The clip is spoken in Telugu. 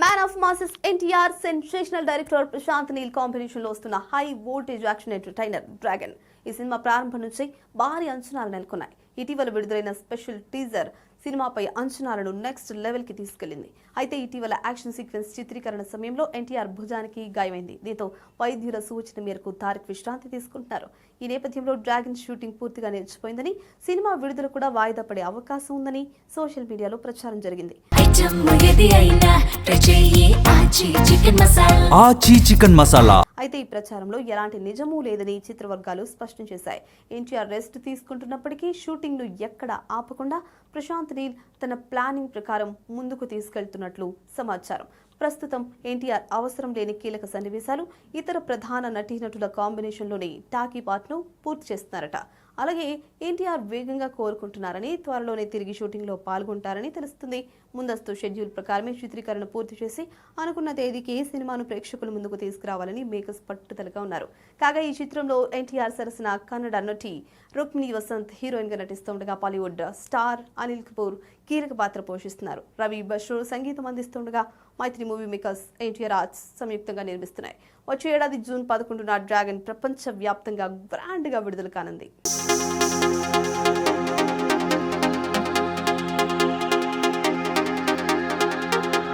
Man of masses NTR, sensational director Prashanth Neel combination లో వస్తున్న high voltage action entertainer dragon. ఈ సినిమా ప్రారంభం నుంచి భారీ అంచనాలు నెలకొన్నాయి. ఇటీవల విడుదలైన స్పెషల్ టీజర్ సినిమాపై అంచనాలను నెక్స్ట్ లెవెల్ కి తీసుకెళ్లింది. అయితే ఇటీవల యాక్షన్ సీక్వెన్స్ చిత్రీకరణ సమయంలో ఎన్టీఆర్ భుజానికి గాయమైంది. దీంతో వైద్యుల సూచన మేరకు తారక్ విశ్రాంతి తీసుకుంటున్నారు. ఈ నేపథ్యంలో డ్రాగన్ షూటింగ్ పూర్తిగా నిలిచిపోయిందని, సినిమా విడుదల కూడా వాయిదా పడే అవకాశం ఉందని సోషల్ మీడియాలో ప్రచారం జరిగింది. అయితే ఈ ప్రచారంలో ఎలాంటి నిజమూ లేదని చిత్రవర్గాలు స్పష్టం చేశాయి. ఎన్టీఆర్ రెస్ట్ తీసుకుంటున్నప్పటికీ షూటింగ్ ను ఎక్కడా ఆపకుండా ప్రశాంత్ నీల్ తన ప్లానింగ్ ప్రకారం ముందుకు తీసుకెళ్తున్నట్లు సమాచారం. ప్రస్తుతం ఎన్టీఆర్ అవసరం లేని కీలక సన్నివేశాలు, ఇతర ప్రధాన నటీనటుల కాంబినేషన్లోని టాకీ పార్ట్ను పూర్తి చేస్తున్నారట. అలాగే ఎన్టీఆర్ వేగంగా కోరుకుంటున్నారని, త్వరలోనే తిరిగి షూటింగ్లో పాల్గొంటారని తెలుస్తుంది. ముందస్తు షెడ్యూల్ ప్రకారమే చిత్రీకరణ పూర్తి చేసి అనుకున్న తేదీకి సినిమాను ప్రేక్షకుల ముందుకు తీసుకురావాలని మేకర్స్ పట్టుదలగా ఉన్నారు. కాగా ఈ చిత్రంలో ఎన్టీఆర్ సరసన కన్నడ నటి రుక్మిణి వసంత్ హీరోయిన్ గా నటిస్తుండగా, బాలీవుడ్ స్టార్ అనిల్ కపూర్ కీలక పాత్ర పోషిస్తున్నారు. రవి బష్రూర్ సంగీతం అందిస్తుండగా, మైత్రి మూవీ మేకర్స్, ఎన్టీఆర్ ఆర్ట్స్ సంయుక్తంగా నిర్మిస్తున్నాయి. వచ్చే ఏడాది జూన్ 11న డ్రాగన్ ప్రపంచ వ్యాప్తంగా గ్రాండ్ గా విడుదల కానుంది.